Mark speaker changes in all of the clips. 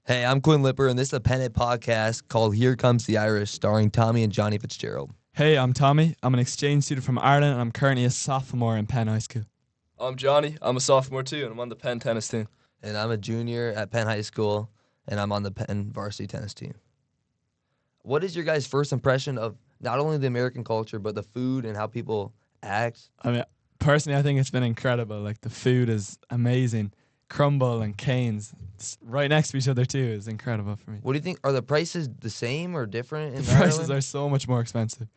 Speaker 1: Hey, I'm Quinn Lippert, and this is a Pennant podcast called Here Comes the Irish, starring Tommy and Johnny Fitzgerald.
Speaker 2: Hey, I'm Tommy. I'm an exchange student from Ireland, and I'm currently a sophomore in Penn High School.
Speaker 3: I'm Johnny. I'm a sophomore too, and I'm on the Penn tennis team.
Speaker 1: And I'm a junior at Penn High School, and I'm on the Penn varsity tennis team. What is your guys' first impression of not only the American culture, but the food and how people act?
Speaker 2: I mean, personally, I think it's been incredible. Like, the food is amazing. Crumble and Canes, right next to each other too, is incredible for me.
Speaker 1: What do you think? Are the prices the same or different in
Speaker 2: The prices
Speaker 1: Ireland?
Speaker 2: are so much more expensive.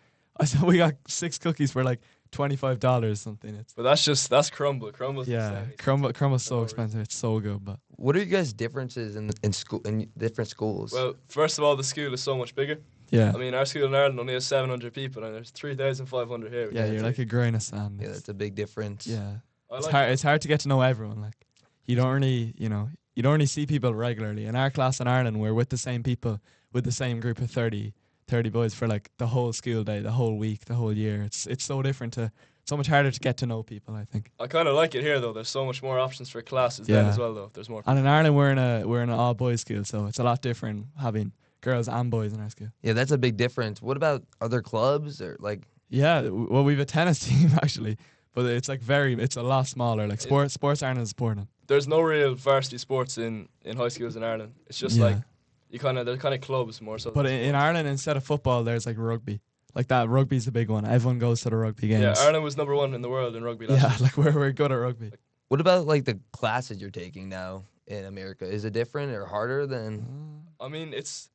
Speaker 2: I saw we got 6 cookies for like $25 something. It's
Speaker 3: But that's crumble. Crumble's
Speaker 2: yeah,
Speaker 3: insane.
Speaker 2: crumble's so
Speaker 3: No
Speaker 2: expensive. It's so good, but
Speaker 1: What are you guys' differences in school in different schools?
Speaker 3: Well, first of all, the school is so much bigger.
Speaker 2: yeah,
Speaker 3: I mean, our school in Ireland only has 700 people, and there's 3,500 here.
Speaker 2: yeah, you're like a grain of sand.
Speaker 1: yeah, that's a big difference.
Speaker 2: Yeah,
Speaker 3: I
Speaker 2: it's
Speaker 3: like
Speaker 2: hard.
Speaker 3: it.
Speaker 2: It's hard to get to know everyone. Like, you don't really, you don't really see people regularly. In our class in Ireland, we're with the same people, with the same group of 30 boys for like the whole school day, the whole week, the whole year. It's so different so much harder to get to know people, I think.
Speaker 3: I kind of like it here though. There's so much more options for classes then
Speaker 2: Yeah.
Speaker 3: as well though. There's more.
Speaker 2: And in Ireland, we're in an all boys school, so it's a lot different having girls and boys in our school.
Speaker 1: Yeah, that's a big difference. What about other clubs or like?
Speaker 2: Yeah, well, we've a tennis team actually, but it's like it's a lot smaller. Like sports aren't as important.
Speaker 3: There's no real varsity sports in high schools in Ireland. It's just
Speaker 2: Yeah.
Speaker 3: like they're kind of clubs more so.
Speaker 2: But
Speaker 3: than
Speaker 2: in
Speaker 3: sports.
Speaker 2: Ireland, instead of football, there's like rugby. Like that, rugby's the big one. Everyone goes to the rugby games.
Speaker 3: Yeah, Ireland was number 1 in the world in rugby last
Speaker 2: Yeah,
Speaker 3: year.
Speaker 2: like we're good at rugby.
Speaker 1: What about like the classes you're taking now in America? Is it different or harder than?
Speaker 3: I mean, it's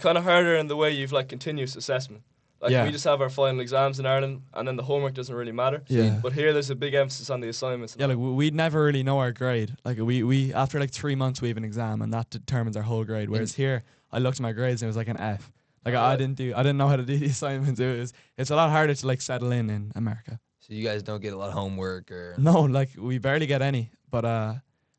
Speaker 3: kind of harder in the way you've like continuous assessment. Like
Speaker 2: Yeah.
Speaker 3: we just have our final exams in Ireland, and then the homework doesn't really matter.
Speaker 2: Yeah.
Speaker 3: But here, there's a big emphasis on the assignments.
Speaker 2: Yeah, like we'd never really know our grade. Like we after like 3 months we have an exam and that determines our whole grade. Whereas here, I looked at my grades and it was like an F. Like I didn't know how to do the assignments. It's a lot harder to like settle in America.
Speaker 1: So you guys don't get a lot of homework or?
Speaker 2: No, like we barely get any. But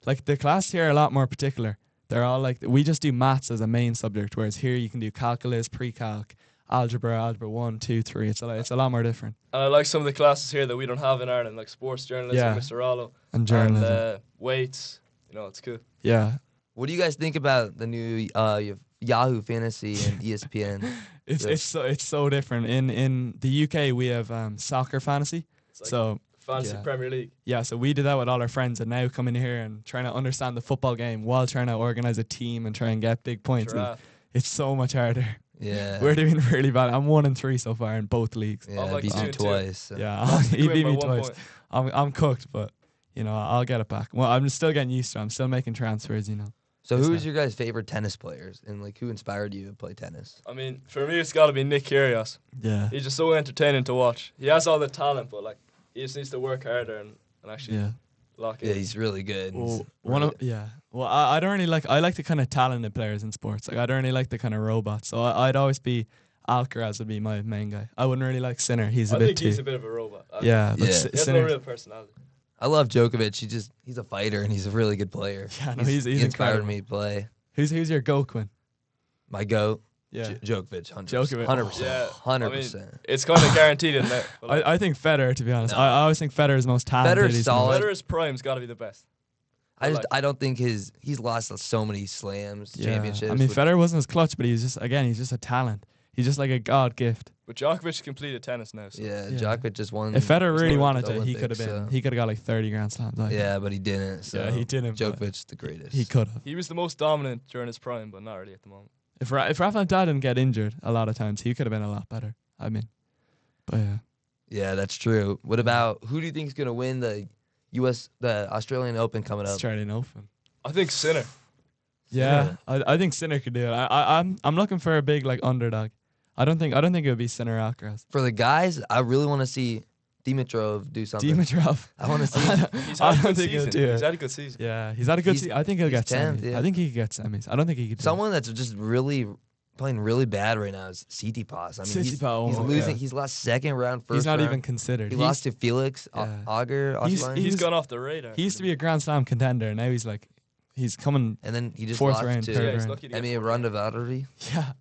Speaker 2: like the class here are a lot more particular. They're all like we just do maths as a main subject, whereas here you can do calculus, pre-calc, algebra 1, 2, 3. It's a lot more different.
Speaker 3: And I like some of the classes here that we don't have in Ireland, like sports journalism,
Speaker 2: Yeah.
Speaker 3: Mr. Rollo,
Speaker 2: And journalism.
Speaker 3: and weights. You know, it's cool.
Speaker 2: Yeah.
Speaker 1: What do you guys think about the new Yahoo Fantasy and ESPN?
Speaker 2: It's so different. In the UK we have soccer fantasy.
Speaker 3: It's like
Speaker 2: So
Speaker 3: fantasy
Speaker 2: yeah.
Speaker 3: Premier League.
Speaker 2: yeah, so we did that with all our friends, and now coming here and trying to understand the football game while trying to organize a team and try and get big points.
Speaker 3: Giraffe.
Speaker 2: It's so much harder.
Speaker 1: Yeah,
Speaker 2: We're doing really bad. I'm 1-3 so far in both leagues.
Speaker 1: yeah,
Speaker 3: I'm like
Speaker 1: beat you
Speaker 3: 2-2.
Speaker 1: twice. So.
Speaker 2: Yeah, he
Speaker 3: Quinn
Speaker 2: beat
Speaker 3: by
Speaker 2: me
Speaker 3: 1
Speaker 2: twice.
Speaker 3: point.
Speaker 2: I'm cooked, but I'll get it back. Well, I'm still getting used to it. I'm still making transfers.
Speaker 1: So
Speaker 2: It's
Speaker 1: who's
Speaker 2: not-
Speaker 1: your guys' favorite tennis players, and like who inspired you to play tennis?
Speaker 3: I mean, for me, it's got to be Nick Kyrgios.
Speaker 2: Yeah,
Speaker 3: He's just so entertaining to watch. He has all the talent, but like he just needs to work harder and actually
Speaker 2: yeah.
Speaker 3: lock
Speaker 1: Yeah,
Speaker 3: in.
Speaker 1: he's really good.
Speaker 2: Well, Well, I don't really like. I like the kind of talented players in sports. Like I don't really like the kind of robots. So I'd always be Alcaraz would be my main guy. I wouldn't really like Sinner. He's a
Speaker 3: I
Speaker 2: bit
Speaker 3: think
Speaker 2: too.
Speaker 3: he's a bit of a robot.
Speaker 2: Yeah, but
Speaker 1: Yeah.
Speaker 3: He has no
Speaker 2: Sinner.
Speaker 3: real personality.
Speaker 1: I love Djokovic. He's a fighter and he's a really good player.
Speaker 2: Yeah, no,
Speaker 1: he
Speaker 2: he's
Speaker 1: inspired
Speaker 2: incredible.
Speaker 1: me to play.
Speaker 2: Who's your goat, Quinn?
Speaker 1: My goat,
Speaker 2: Yeah,
Speaker 1: Djokovic, 100%.
Speaker 2: Djokovic.
Speaker 1: 100%.
Speaker 3: Yeah,
Speaker 1: 100%.
Speaker 3: It's kind of guaranteed in there. But, like,
Speaker 2: I think Federer. To be honest,
Speaker 1: No.
Speaker 2: I always think Federer is most talented.
Speaker 1: Federer's
Speaker 2: He's
Speaker 1: solid.
Speaker 3: Federer's prime's got to be the best.
Speaker 1: I don't think he's lost so many slams,
Speaker 2: Yeah.
Speaker 1: championships.
Speaker 2: I mean,
Speaker 1: with-
Speaker 2: Federer wasn't as clutch, but he's just a talent. He's just like a god gift.
Speaker 3: But Djokovic completed tennis now. So.
Speaker 1: Yeah,
Speaker 2: Yeah.
Speaker 1: Djokovic just won.
Speaker 2: If Federer
Speaker 1: was
Speaker 2: really
Speaker 1: the
Speaker 2: wanted to, he
Speaker 1: Olympics,
Speaker 2: could have been.
Speaker 1: so-
Speaker 2: He could have got like 30 Grand Slams. I think.
Speaker 1: Yeah, but he didn't. So
Speaker 2: Yeah, he didn't, but-
Speaker 1: Djokovic's the greatest.
Speaker 2: He could have.
Speaker 3: He was the most dominant during his prime, but not really at the moment.
Speaker 2: If Rafa Nadal didn't get injured a lot of times, he could have been a lot better. I mean, but yeah.
Speaker 1: Yeah, that's true. What about who do you think is gonna win the Australian Open coming up?
Speaker 2: Australian Open.
Speaker 3: I think Sinner.
Speaker 2: Yeah, I think Sinner could do it. I'm looking for a big like underdog. I don't think it would be Sinner or Alcaraz.
Speaker 1: For the guys, I really want to see Dimitrov do something.
Speaker 2: Dimitrov.
Speaker 1: I want to see.
Speaker 3: He's
Speaker 2: I
Speaker 3: had a
Speaker 2: don't
Speaker 3: good
Speaker 2: think he'll
Speaker 3: season.
Speaker 2: do it.
Speaker 3: He's had a good season.
Speaker 2: Yeah, he's had a good
Speaker 1: He's-
Speaker 2: season. I think he'll
Speaker 1: he's
Speaker 2: get
Speaker 1: 10th,
Speaker 2: semis.
Speaker 1: yeah.
Speaker 2: I think he could get semis. I don't think he could.
Speaker 1: Someone that's just really playing really bad right now is Tsitsipas. I mean,
Speaker 2: Tsitsipas,
Speaker 1: he's
Speaker 2: oh my
Speaker 1: losing.
Speaker 2: God.
Speaker 1: He's lost second round, first
Speaker 2: He's not
Speaker 1: round.
Speaker 2: even considered.
Speaker 1: He lost to Felix
Speaker 2: yeah.
Speaker 1: Auger.
Speaker 2: He's-
Speaker 1: Auger-Stein.
Speaker 3: He's gone off the radar.
Speaker 2: He used to be a Grand Slam contender, and now he's coming.
Speaker 1: and then he just
Speaker 2: fourth
Speaker 1: lost
Speaker 2: round,
Speaker 1: to
Speaker 2: third
Speaker 3: Yeah, he's
Speaker 2: round.
Speaker 3: lucky to get
Speaker 1: Emi
Speaker 3: fourth round.
Speaker 1: Rondavadori.
Speaker 2: Yeah,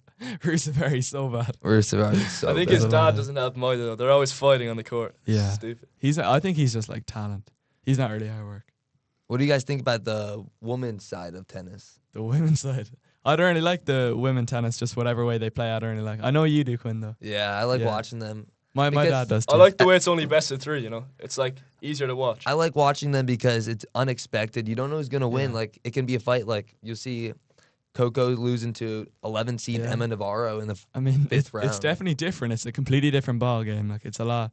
Speaker 2: Rusev so bad.
Speaker 1: We're surviving so
Speaker 3: I think
Speaker 1: bad.
Speaker 3: his
Speaker 2: bad.
Speaker 3: dad doesn't help him either. Though. They're always fighting on the court.
Speaker 2: Yeah.
Speaker 3: Stupid.
Speaker 2: I think he's just like talent. He's not really hard work.
Speaker 1: What do you guys think about the women's side of tennis?
Speaker 2: The women's side. I don't really like the women tennis, just whatever way they play. I don't really like. I know you do, Quinn, though.
Speaker 1: Yeah, I like
Speaker 2: Yeah.
Speaker 1: watching them.
Speaker 2: My
Speaker 1: Because
Speaker 2: dad does
Speaker 3: I
Speaker 2: too.
Speaker 3: like the way it's only best of 3. You know, it's like easier to watch.
Speaker 1: I like watching them because it's unexpected. You don't know who's gonna win.
Speaker 2: Yeah.
Speaker 1: Like it can be a fight. Like you'll see Coco losing to 11 seed
Speaker 2: Yeah.
Speaker 1: Emma Navarro in the
Speaker 2: I mean,
Speaker 1: fifth
Speaker 2: it's
Speaker 1: round.
Speaker 2: definitely different. It's a completely different ball game. Like it's a lot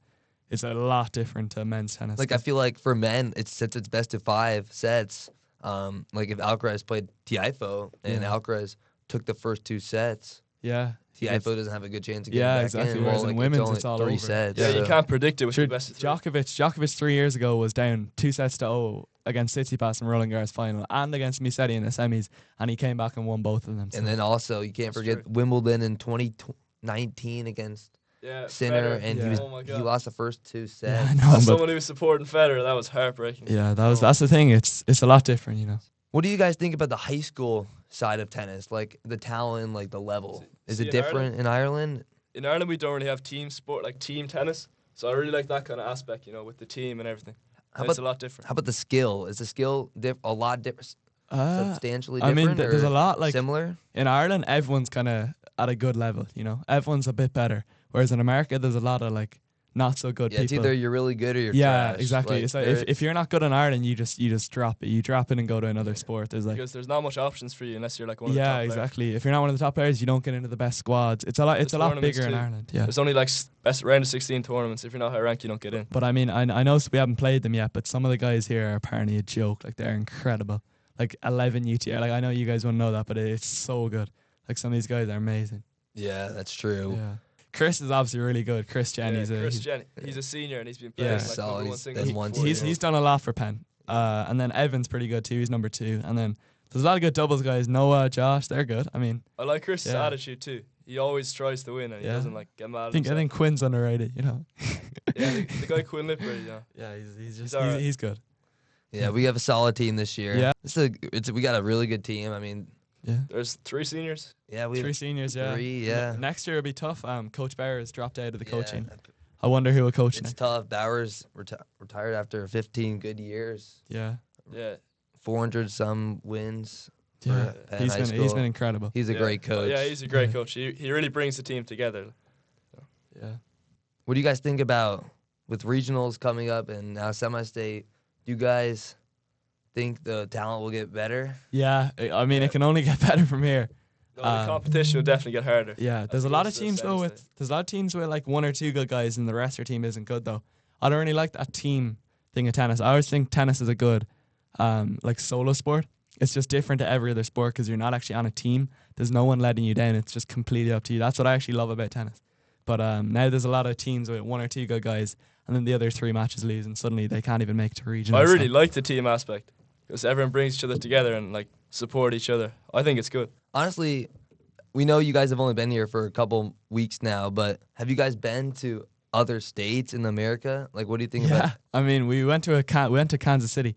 Speaker 2: different to men's tennis.
Speaker 1: Like I feel like for men, since it's best of 5 sets. Like if Alcaraz played Tiafoe and
Speaker 2: Yeah.
Speaker 1: Alcaraz took the first 2 sets,
Speaker 2: yeah,
Speaker 1: Tiafoe doesn't have a good chance of getting
Speaker 2: Yeah,
Speaker 1: back
Speaker 2: exactly.
Speaker 1: in.
Speaker 2: Whereas
Speaker 1: Well,
Speaker 2: in
Speaker 1: like,
Speaker 2: women's,
Speaker 1: only
Speaker 2: it's all
Speaker 1: 3
Speaker 2: over.
Speaker 1: sets.
Speaker 3: Yeah, you
Speaker 1: so-
Speaker 3: can't predict it with
Speaker 2: Sure,
Speaker 3: the best of 3.
Speaker 2: Djokovic 3 years ago was down 2-0 against Tsitsipas in Roland Garros final and against Musetti in the semis, and he came back and won both of them.
Speaker 1: And then also you can't
Speaker 3: That's
Speaker 1: forget
Speaker 3: true.
Speaker 1: Wimbledon in 2019 against
Speaker 3: Yeah,
Speaker 1: Sinner,
Speaker 3: Federer.
Speaker 1: and
Speaker 2: Yeah.
Speaker 3: Oh my
Speaker 1: he
Speaker 3: God.
Speaker 1: lost the first 2
Speaker 2: yeah,
Speaker 1: sets.
Speaker 2: I know,
Speaker 3: As
Speaker 2: but
Speaker 3: someone who was supporting Federer, that was heartbreaking.
Speaker 2: yeah,
Speaker 3: Oh.
Speaker 2: that's the thing. It's a lot different, you know.
Speaker 1: What do you guys think about the high school side of tennis? Like the talent, like the level. Is
Speaker 3: See,
Speaker 1: it
Speaker 3: in
Speaker 1: different in Ireland?
Speaker 3: In Ireland, we don't really have team sport, like team tennis. So I really like that kind of aspect, you know, with the team and everything.
Speaker 1: How
Speaker 3: It's
Speaker 1: about
Speaker 3: a lot different.
Speaker 1: how about the skill? Is the skill a lot different, substantially
Speaker 2: I
Speaker 1: different?
Speaker 2: mean, there's
Speaker 1: or
Speaker 2: a lot like
Speaker 1: similar.
Speaker 2: in Ireland. Everyone's kind of at a good level, you know. Everyone's a bit better. Whereas in America, there's a lot of like not so good
Speaker 1: Yeah, it's
Speaker 2: people.
Speaker 1: either you're really good or you're
Speaker 2: Yeah,
Speaker 1: trash.
Speaker 2: exactly.
Speaker 1: Like,
Speaker 2: It's like
Speaker 1: there-
Speaker 2: if you're not good in Ireland, you just drop it. You drop it and go to another sport. There's like
Speaker 3: Because there's not much options for you unless you're like one of the top
Speaker 2: yeah,
Speaker 3: players.
Speaker 2: exactly. If you're not one of the top players, you don't get into the best squads. It's a lot. It's
Speaker 3: The
Speaker 2: a lot
Speaker 3: tournaments
Speaker 2: bigger in
Speaker 3: too.
Speaker 2: Ireland. Yeah.
Speaker 3: There's only like best round of 16 tournaments. If you're not high ranked, you don't get in.
Speaker 2: But I mean, I know we haven't played them yet, but some of the guys here are apparently a joke. Like they're incredible. Like 11 UTR. Like I know you guys wouldn't know that, but it's so good. Like some of these guys are amazing.
Speaker 1: yeah, that's true.
Speaker 2: Yeah. Chris is obviously really good. Chris Jen,
Speaker 3: Yeah,
Speaker 2: he's
Speaker 3: Chris Jenny, he's a senior and he's been playing
Speaker 2: Yeah.
Speaker 3: like
Speaker 1: Solid.
Speaker 3: number 1
Speaker 1: He's
Speaker 3: singles
Speaker 1: been one
Speaker 3: before,
Speaker 1: team.
Speaker 3: you know.
Speaker 2: he's done a lot for Penn. And then Evan's pretty good too. He's number 2. And then there's a lot of good doubles guys. Noah, Josh, they're good. I mean,
Speaker 3: I like Chris's
Speaker 2: Yeah.
Speaker 3: attitude too. He always tries to win and he
Speaker 2: Yeah.
Speaker 3: doesn't like get mad at
Speaker 2: I think
Speaker 3: himself.
Speaker 2: Quinn's underrated. You know.
Speaker 3: Yeah, the guy Quinn Lippert, you know.
Speaker 2: Yeah, he's just
Speaker 3: alright.
Speaker 2: he's good.
Speaker 1: Yeah, we have a solid team this year.
Speaker 2: Yeah.
Speaker 1: We got a really good team. I mean,
Speaker 2: Yeah.
Speaker 3: There's 3 seniors.
Speaker 1: yeah, we
Speaker 2: 3 seniors, yeah.
Speaker 1: 3, yeah.
Speaker 2: Next year will be tough. Coach Bauer has dropped out of the
Speaker 1: Yeah,
Speaker 2: coaching. I wonder who will coach
Speaker 1: It's
Speaker 2: next.
Speaker 1: tough. Bowers retired after 15 good years,
Speaker 2: Yeah,
Speaker 3: Yeah.
Speaker 1: 400 some wins.
Speaker 2: yeah.
Speaker 1: Penn
Speaker 2: He's
Speaker 1: High
Speaker 2: been
Speaker 1: School.
Speaker 2: incredible.
Speaker 1: He's a
Speaker 3: Yeah.
Speaker 1: great coach.
Speaker 3: Yeah, he's a great
Speaker 2: Yeah.
Speaker 3: coach. He really brings the team together.
Speaker 2: Yeah.
Speaker 1: What do you guys think about with regionals coming up and now semi-state? Do you guys think the talent will get better?
Speaker 2: Yeah, I mean,
Speaker 3: Yeah.
Speaker 2: it can only get better from here.
Speaker 3: No, the competition will definitely get harder.
Speaker 2: Yeah, there's a
Speaker 3: As
Speaker 2: lot of
Speaker 3: opposed to the
Speaker 2: teams though
Speaker 3: semi-state.
Speaker 2: there's a lot of teams with like 1 or 2 good guys and the rest of their team isn't good though. I don't really like that team thing of tennis. I always think tennis is a good like solo sport. It's just different to every other sport because you're not actually on a team. There's no one letting you down. It's just completely up to you. That's what I actually love about tennis. But now there's a lot of teams with 1 or 2 good guys and then the other 3 matches lose and suddenly they can't even make it to regional.
Speaker 3: I really like the team aspect because everyone brings each other together and like support each other. I think it's good.
Speaker 1: Honestly, we know you guys have only been here for a couple weeks now, but have you guys been to other states in America? Like, what do you think
Speaker 2: Yeah,
Speaker 1: about?
Speaker 2: I mean, we went to Kansas City.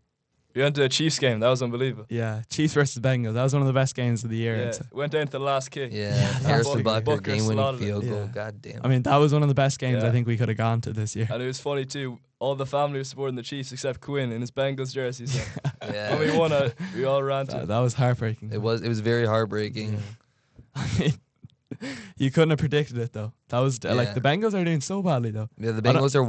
Speaker 3: We went to a Chiefs game. That was unbelievable.
Speaker 2: Yeah, Chiefs versus Bengals. That was one of the best games of the year.
Speaker 3: Yeah,
Speaker 2: It's-
Speaker 3: went down to the last kick.
Speaker 1: Yeah,
Speaker 2: Yeah,
Speaker 1: Harrison
Speaker 2: Bucker-
Speaker 1: Bucker,
Speaker 3: Bucker
Speaker 1: game-winning
Speaker 3: slaughtered it.
Speaker 1: field goal.
Speaker 2: Yeah.
Speaker 1: God damn.
Speaker 2: I mean, that was one of the best games
Speaker 3: Yeah.
Speaker 2: I think we could have gone to this year.
Speaker 3: And it was funny too. All the family was supporting the Chiefs except Quinn in his Bengals jersey. So
Speaker 1: yeah,
Speaker 3: when we won it, we all ran to
Speaker 2: That,
Speaker 3: it.
Speaker 2: that was heartbreaking.
Speaker 1: it was very heartbreaking.
Speaker 2: I mean, you couldn't have predicted it though. That was
Speaker 1: Yeah.
Speaker 2: like the Bengals are doing so badly though.
Speaker 1: Yeah, the
Speaker 2: I don't-
Speaker 1: Bengals are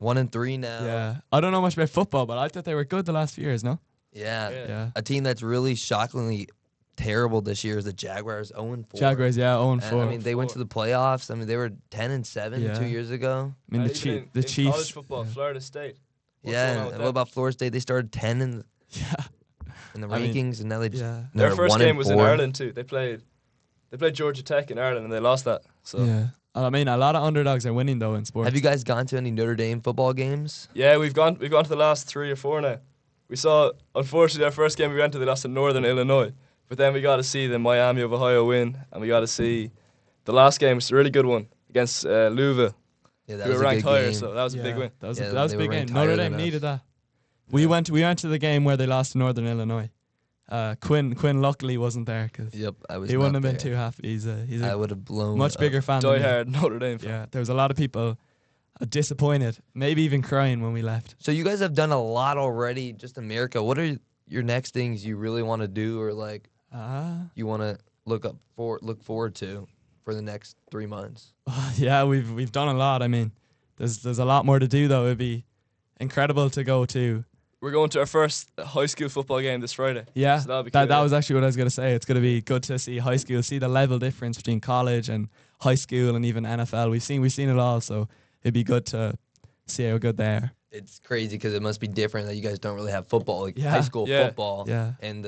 Speaker 1: 1-3 now.
Speaker 2: Yeah, I don't know much about football, but I thought they were good the last few years. No.
Speaker 1: Yeah.
Speaker 3: Yeah.
Speaker 2: Yeah.
Speaker 1: A team that's really shockingly terrible this year is the Jaguars. 0-4.
Speaker 2: Jaguars, yeah, 0-4.
Speaker 1: I mean, they went to the playoffs. I mean, they were 10-7
Speaker 2: Yeah.
Speaker 1: 2 years ago.
Speaker 2: I mean,
Speaker 3: And
Speaker 2: the
Speaker 3: even in
Speaker 2: Chiefs.
Speaker 3: college football,
Speaker 2: yeah.
Speaker 3: Florida State. What's going
Speaker 1: Yeah.
Speaker 3: on
Speaker 1: And
Speaker 3: with
Speaker 1: what
Speaker 3: them?
Speaker 1: about Florida State? They started 10
Speaker 2: Yeah,
Speaker 1: in the
Speaker 2: I mean,
Speaker 1: rankings, and now they just
Speaker 2: yeah,
Speaker 3: Their
Speaker 1: they're
Speaker 3: first game was in
Speaker 1: 1-4.
Speaker 3: Ireland too. They played Georgia Tech in Ireland and they lost that. So
Speaker 2: yeah. I mean, a lot of underdogs are winning though in sports.
Speaker 1: Have you guys gone to any Notre Dame football games?
Speaker 3: yeah, we've gone to the last 3 or 4 now. We saw, unfortunately, our first game we went to, they lost to Northern Illinois. But then we got to see the Miami of Ohio win, and we got to see the last game, which is a really good one, against Louisville,
Speaker 1: Yeah, that
Speaker 3: who
Speaker 1: was
Speaker 3: were
Speaker 1: a
Speaker 3: ranked
Speaker 1: good
Speaker 3: higher,
Speaker 1: game.
Speaker 3: so that was a big win.
Speaker 2: That was
Speaker 1: Yeah,
Speaker 2: a, that was
Speaker 1: they
Speaker 2: a
Speaker 1: were
Speaker 2: big game.
Speaker 1: ranked
Speaker 2: Notre
Speaker 1: higher
Speaker 2: Dame
Speaker 1: than us.
Speaker 2: needed that. We went to the game where they lost to Northern Illinois. Quinn luckily wasn't there because
Speaker 1: Yep, I was.
Speaker 2: he
Speaker 1: not
Speaker 2: wouldn't have been
Speaker 1: there.
Speaker 2: too happy. He's
Speaker 1: I
Speaker 2: a
Speaker 1: would have blown.
Speaker 2: much
Speaker 1: up.
Speaker 2: bigger fan.
Speaker 3: Die
Speaker 2: than me.
Speaker 3: hard Notre Dame fan.
Speaker 2: Yeah, there was a lot of people disappointed, maybe even crying when we left.
Speaker 1: So you guys have done a lot already, just America. What are your next things you really want to do, or like you want to look forward to for the next 3 months?
Speaker 2: Yeah, we've done a lot. I mean, there's a lot more to do though. It'd be incredible to go to.
Speaker 3: We're going to our first high school football game this Friday.
Speaker 2: Yeah,
Speaker 3: So that'll be
Speaker 2: that
Speaker 3: cool.
Speaker 2: was actually what I was going to say. It's going to be good to see high school, see the level difference between college and high school and even NFL. We've seen it all, so it'd be good to see how good they are.
Speaker 1: It's crazy because it must be different that you guys don't really have football, like
Speaker 2: Yeah.
Speaker 1: high school
Speaker 3: Yeah.
Speaker 1: football.
Speaker 2: Yeah.
Speaker 1: And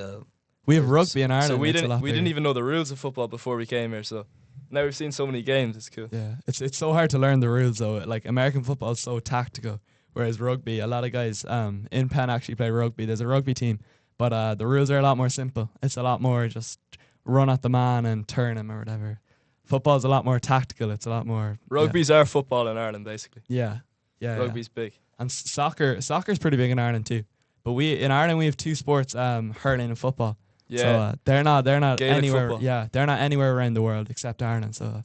Speaker 2: We have rugby in Ireland.
Speaker 3: So we
Speaker 2: it's a lot
Speaker 3: didn't
Speaker 2: bigger.
Speaker 3: even know the rules of football before we came here. So now we've seen so many games. It's cool.
Speaker 2: Yeah, it's so hard to learn the rules though. Like American football is so tactical, whereas rugby, a lot of guys in Penn actually play rugby. There's a rugby team, but the rules are a lot more simple. It's a lot more just run at the man and turn him or whatever. Football's a lot more tactical. It's a lot more
Speaker 3: Rugby's our football in Ireland, basically.
Speaker 2: Yeah.
Speaker 3: Rugby's big.
Speaker 2: And soccer's pretty big in Ireland too. But in Ireland we have two sports, hurling and football.
Speaker 3: Yeah.
Speaker 2: So they're not
Speaker 3: Gaelic
Speaker 2: anywhere.
Speaker 3: football.
Speaker 2: Yeah, they're not anywhere around the world except Ireland. So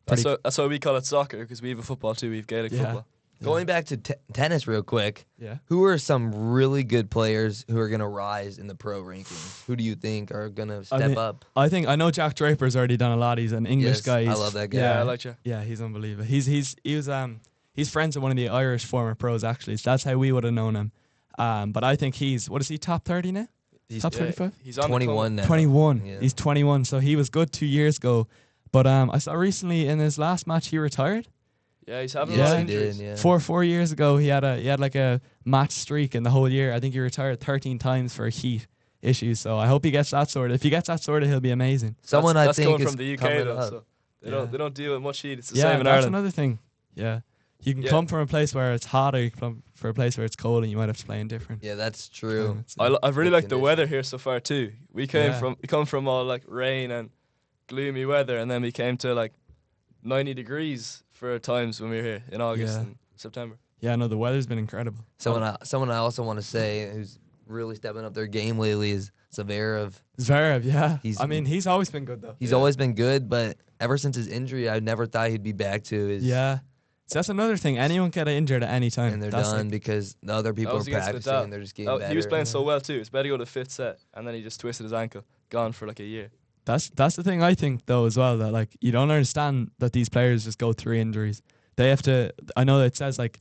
Speaker 3: That's why we call it soccer, because we have a football too. We have Gaelic
Speaker 2: Yeah.
Speaker 3: football.
Speaker 1: going back to tennis real quick,
Speaker 2: yeah.
Speaker 1: who are some really good players who are going to rise in the pro rankings? Who do you think are going to step up?
Speaker 2: I know Jack Draper's already done a lot. He's an English
Speaker 1: Yes,
Speaker 2: guy.
Speaker 1: I love that guy.
Speaker 3: Yeah, I like you.
Speaker 2: Yeah, he's unbelievable. He's friends with one of the Irish former pros actually. So that's how we would have known him. But I think what is he, top 30 now?
Speaker 1: He's
Speaker 2: Top 35?
Speaker 3: He's on
Speaker 1: 21 now.
Speaker 2: 21.
Speaker 1: Yeah.
Speaker 2: He's 21. So he was good 2 years ago. But I saw recently in his last match he retired.
Speaker 3: Yeah, he's having
Speaker 2: Yeah.
Speaker 3: a lot
Speaker 1: Yes,
Speaker 3: of
Speaker 1: he did.
Speaker 3: injuries.
Speaker 1: Yeah.
Speaker 2: 4 years ago he had like a match streak in the whole year. I think he retired 13 times for heat issues. So I hope he gets that sorted. If he gets that sorted, he'll be amazing.
Speaker 1: Someone
Speaker 3: that's
Speaker 1: I think
Speaker 3: coming
Speaker 1: is
Speaker 3: from the UK
Speaker 1: coming
Speaker 3: though,
Speaker 1: up.
Speaker 3: so
Speaker 2: Yeah.
Speaker 3: they don't deal with much heat. It's the
Speaker 2: Yeah,
Speaker 3: same in
Speaker 2: that's
Speaker 3: Ireland.
Speaker 2: another thing. Yeah. You can
Speaker 3: Yeah.
Speaker 2: come from a place where it's hot, or you can come from a place where it's cold, and you might have to play in different.
Speaker 1: Yeah, that's true.
Speaker 2: climates.
Speaker 3: I've really
Speaker 1: Good
Speaker 3: liked the
Speaker 1: condition.
Speaker 3: weather here so far too. We come from all like rain and gloomy weather, and then we came to like 90 degrees for times when we were here in August
Speaker 2: Yeah.
Speaker 3: and September.
Speaker 2: Yeah, no, the weather's been incredible.
Speaker 1: Someone I also want to say who's really stepping up their game lately is Zverev.
Speaker 2: Zverev, yeah.
Speaker 1: He's-
Speaker 2: He's always been good though.
Speaker 1: He's
Speaker 3: Yeah.
Speaker 1: always been good, but ever since his injury, I never thought he'd be back to his.
Speaker 2: Yeah. So that's another thing. Anyone can get injured at any time.
Speaker 1: And they're
Speaker 2: That's
Speaker 1: done
Speaker 2: like-
Speaker 1: because the other people are
Speaker 3: was against
Speaker 1: practicing
Speaker 3: Nadal.
Speaker 1: and they're just getting better.
Speaker 3: He was playing so
Speaker 2: yeah.
Speaker 3: well too. It's better to go to fifth set, and then he just twisted his ankle, gone for like a year.
Speaker 2: That's the thing I think though as well, that like you don't understand that these players just go through injuries. They have to. I know that it says like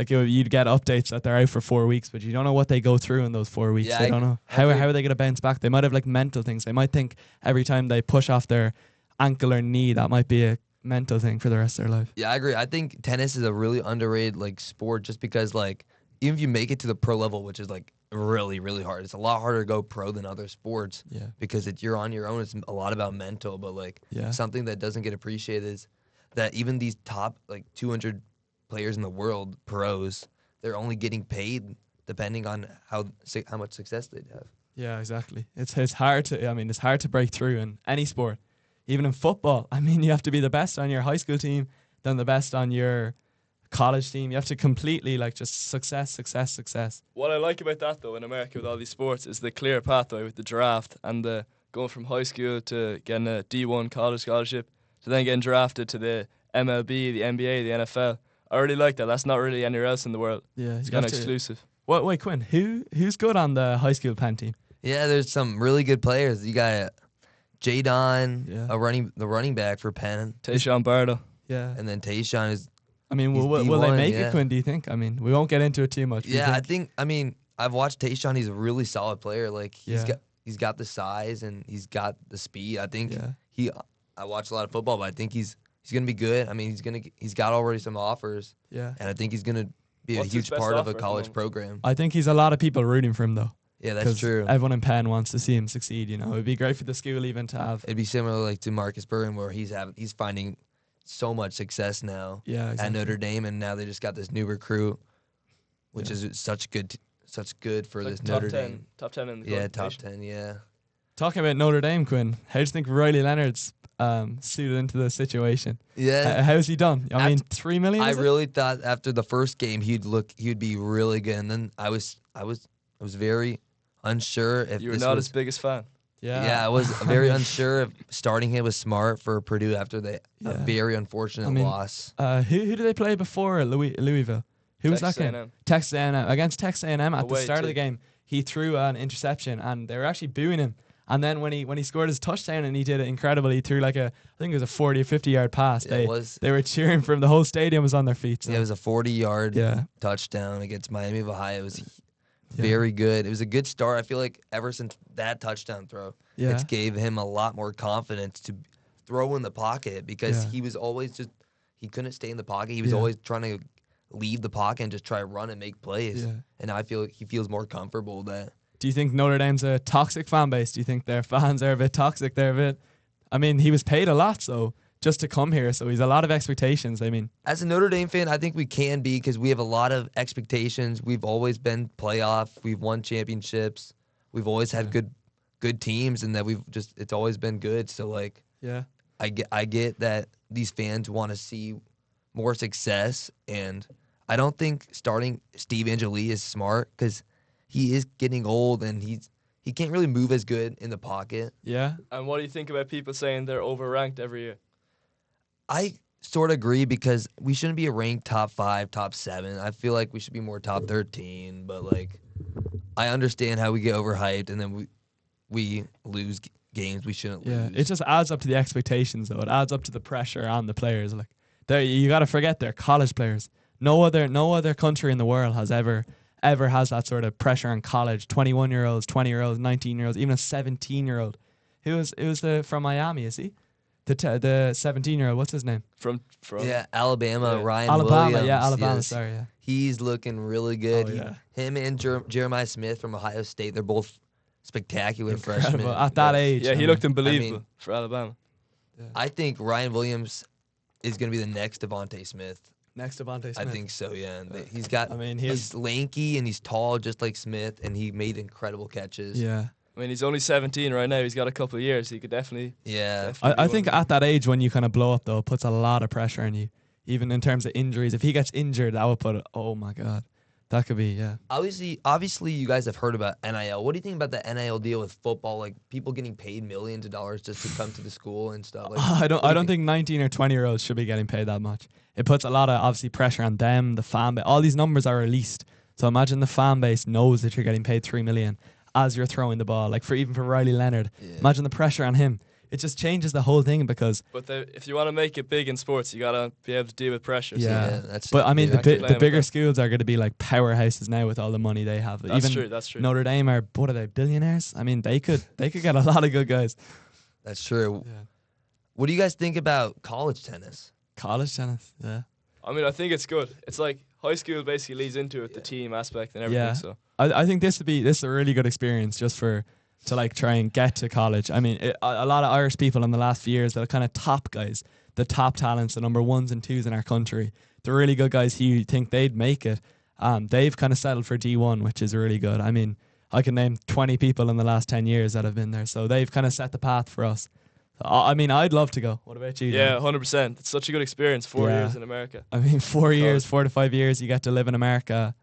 Speaker 2: you'd get updates that they're out for 4 weeks, but you don't know what they go through in those 4 weeks.
Speaker 1: Yeah,
Speaker 2: They don't know how
Speaker 1: agree.
Speaker 2: are they going to bounce back. They might have like mental things. They might think every time they push off their ankle or knee, that might be a mental thing for the rest of their life.
Speaker 1: Yeah, I agree. I think tennis is a really underrated like sport just because like even if you make it to the pro level, which is like really, really hard. It's a lot harder to go pro than other sports
Speaker 2: Yeah.
Speaker 1: because you're on your own. It's a lot about mental, but like
Speaker 2: Yeah.
Speaker 1: something that doesn't get appreciated is that even these top like 200 players in the world, pros, they're only getting paid depending on how much success they have.
Speaker 2: Yeah, exactly. It's hard to. I mean, it's hard to break through in any sport, even in football. I mean, you have to be the best on your high school team, then the best on your college team. You have to completely like just success.
Speaker 3: What I like about that though in America with all these sports is the clear pathway with the draft and the going from high school to getting a D1 college scholarship to then getting drafted to the MLB, the NBA, the NFL. I really like that. That's not really anywhere else in the world.
Speaker 2: Yeah,
Speaker 3: It's
Speaker 2: you
Speaker 3: kind
Speaker 2: have
Speaker 3: of
Speaker 2: to-
Speaker 3: exclusive.
Speaker 2: Wait, Quinn. Who's good on the high school Penn team?
Speaker 1: Yeah, there's some really good players. You got Jadon,
Speaker 2: Yeah.
Speaker 1: the running back for Penn,
Speaker 3: Tayshaun Bardo.
Speaker 2: Yeah.
Speaker 1: and then Tayshaun is.
Speaker 2: I mean,
Speaker 1: he's
Speaker 2: will they
Speaker 1: D1,
Speaker 2: make
Speaker 1: yeah.
Speaker 2: it, Quinn? Do you think? I mean, we won't get into it too much. Do you
Speaker 1: Yeah,
Speaker 2: think?
Speaker 1: I mean, I've watched Tayshaun. He's a really solid player. Like
Speaker 2: Yeah.
Speaker 1: he's got the size and he's got the speed. I think
Speaker 2: Yeah.
Speaker 1: I watch a lot of football, but I think he's gonna be good. I mean, he's got already some offers,
Speaker 2: Yeah.
Speaker 1: and I think he's gonna be
Speaker 3: What's
Speaker 1: a
Speaker 3: his
Speaker 1: huge
Speaker 3: best
Speaker 1: part of
Speaker 3: offer
Speaker 1: a
Speaker 3: at the
Speaker 1: college
Speaker 3: moment?
Speaker 1: program.
Speaker 2: I think he's a lot of people rooting for him though.
Speaker 1: Yeah, that's
Speaker 2: 'cause
Speaker 1: true.
Speaker 2: Everyone in Penn wants to see him succeed. You know, it'd be great for the school even to have.
Speaker 1: It'd be similar like to Marcus Burton, where he's finding so much success now
Speaker 2: Yeah.
Speaker 1: at
Speaker 2: Exactly.
Speaker 1: Notre Dame, and now they just got this new recruit, which
Speaker 2: Yeah.
Speaker 1: is such good for
Speaker 3: Like
Speaker 1: this
Speaker 3: top
Speaker 1: Notre
Speaker 3: 10,
Speaker 1: Dame.
Speaker 3: top 10 in the
Speaker 1: Yeah, top
Speaker 3: qualification.
Speaker 1: 10. Yeah.
Speaker 2: Talking about Notre Dame, Quinn, how do you think Riley Leonard's suited into the situation?
Speaker 1: Yeah.
Speaker 2: How's he done? I mean,
Speaker 1: After-
Speaker 2: 3 million.
Speaker 1: I
Speaker 2: is it?
Speaker 1: really thought after the first game he'd be really good, and then I was very unsure if
Speaker 3: You were
Speaker 1: this
Speaker 3: not
Speaker 1: was.
Speaker 3: his biggest fan.
Speaker 1: Yeah, I was very unsure if starting him was smart for Purdue after a
Speaker 2: Yeah.
Speaker 1: very unfortunate
Speaker 2: I mean,
Speaker 1: loss.
Speaker 2: Who did they play before Louisville? Who was that
Speaker 3: Texas
Speaker 2: game?
Speaker 3: A&M.
Speaker 2: Texas A&M. Against Texas A&M at the
Speaker 3: Away
Speaker 2: start of
Speaker 3: too.
Speaker 2: the game, he threw an interception, and they were actually booing him. And then when he scored his touchdown, and he did it incredibly, he threw like I think it was a 40 or 50-yard pass.
Speaker 1: Yeah, it was.
Speaker 2: They were cheering for him. The whole stadium was on their feet. So.
Speaker 1: Yeah, it was a 40-yard
Speaker 2: Yeah.
Speaker 1: touchdown against Miami of Ohio. It was
Speaker 2: Yeah.
Speaker 1: very good. It was a good start. I feel like ever since that touchdown throw,
Speaker 2: Yeah.
Speaker 1: it's gave him a lot more confidence to throw in the pocket because
Speaker 2: Yeah.
Speaker 1: he was always he couldn't stay in the pocket. He was
Speaker 2: Yeah.
Speaker 1: always trying to leave the pocket and just try to run and make plays.
Speaker 2: Yeah.
Speaker 1: And now I feel like he feels more comfortable with that.
Speaker 2: Do you think Notre Dame's a toxic fan base? Do you think their fans are a bit toxic? They're a bit. I mean, he was paid a lot, so just to come here, so he's a lot of expectations. I mean,
Speaker 1: As a Notre Dame fan, I think we can be because we have a lot of expectations. We've always been playoff. We've won championships. We've always had good teams, and that it's always been good. So like,
Speaker 2: yeah,
Speaker 1: I get that these fans want to see more success, and I don't think starting Steve Angeli is smart because he is getting old and he can't really move as good in the pocket.
Speaker 2: yeah.
Speaker 3: And what do you think about people saying they're overranked every year?
Speaker 1: I sort of agree because we shouldn't be a ranked top 5, top 7. I feel like we should be more top 13, but like I understand how we get overhyped and then we lose games we shouldn't
Speaker 2: Yeah,
Speaker 1: lose.
Speaker 2: it just adds up to the expectations, though. It adds up to the pressure on the players. Like, you got to forget they're college players. No other country in the world has ever has that sort of pressure on college. 21-year-olds, 20-year-olds, 19-year-olds, even a 17-year-old. It was from Miami, is he? The 17-year-old. What's his name?
Speaker 3: From
Speaker 1: Yeah, Alabama,
Speaker 3: Yeah.
Speaker 1: Ryan
Speaker 2: Alabama.
Speaker 1: Williams.
Speaker 2: Yeah, Alabama.
Speaker 1: Yes.
Speaker 2: Sorry. Yeah.
Speaker 1: He's looking really good.
Speaker 2: Oh, yeah.
Speaker 1: Him and Jeremiah Smith from Ohio State, they're both spectacular
Speaker 2: Incredible.
Speaker 1: freshmen.
Speaker 2: At that age.
Speaker 3: Yeah,
Speaker 2: I
Speaker 3: he
Speaker 2: mean,
Speaker 3: looked unbelievable
Speaker 1: mean-
Speaker 3: for Alabama.
Speaker 1: I think Ryan Williams is going to be the next Devontae Smith.
Speaker 2: next to Devontae Smith.
Speaker 1: I think so, yeah. And he's got.
Speaker 2: I mean,
Speaker 1: he's lanky and he's tall, just like Smith, and he made incredible catches.
Speaker 2: Yeah.
Speaker 3: I mean, he's only 17 right now. He's got a couple of years. He could definitely.
Speaker 1: Yeah.
Speaker 3: definitely
Speaker 2: I
Speaker 3: be
Speaker 2: think
Speaker 3: one of
Speaker 2: at that age when you kind of blow up, though, it puts a lot of pressure on you, even in terms of injuries. If he gets injured, that would put. Oh my God, that could be yeah.
Speaker 1: Obviously, you guys have heard about NIL. What do you think about the NIL deal with football? Like people getting paid millions of dollars just to come to the school and stuff. Like,
Speaker 2: I
Speaker 1: what do you
Speaker 2: don't think 19 or 20-year-olds should be getting paid that much. It puts a lot of obviously pressure on them, the fan base. All these numbers are released, so imagine the fan base knows that you're getting paid $3 million as you're throwing the ball. Like for Riley Leonard,
Speaker 1: Yeah.
Speaker 2: imagine the pressure on him. It just changes the whole thing because.
Speaker 3: But if you want to make it big in sports, you gotta be able to deal with pressure. so-
Speaker 2: Yeah.
Speaker 1: that's.
Speaker 2: But I mean,
Speaker 3: They're actually
Speaker 2: the
Speaker 3: playing
Speaker 2: bigger
Speaker 3: with that.
Speaker 2: schools are going to be like powerhouses now with all the money they have.
Speaker 3: That's
Speaker 2: Even
Speaker 3: true. That's true.
Speaker 2: Notre Dame are what are they, billionaires? I mean, they could get a lot of good guys.
Speaker 1: That's true.
Speaker 2: Yeah.
Speaker 1: What do you guys think about college tennis?
Speaker 2: College tennis, yeah.
Speaker 3: I mean, I think it's good. It's like high school basically leads into it, the team aspect and everything.
Speaker 2: Yeah.
Speaker 3: So
Speaker 2: I think this is a really good experience just to like try and get to college. I mean, a lot of Irish people in the last few years, the kind of top guys, the top talents, the number 1s and 2s in our country, the really good guys who you think they'd make it, they've kind of settled for D1, which is really good. I mean, I can name 20 people in the last 10 years that have been there, so they've kind of set the path for us. I mean, I'd love to go. What about you?
Speaker 3: yeah,
Speaker 2: Dan?
Speaker 3: 100%. It's such a good experience. 4
Speaker 2: Yeah.
Speaker 3: years in America.
Speaker 2: I mean, 4 to 5 years, you get to live in America.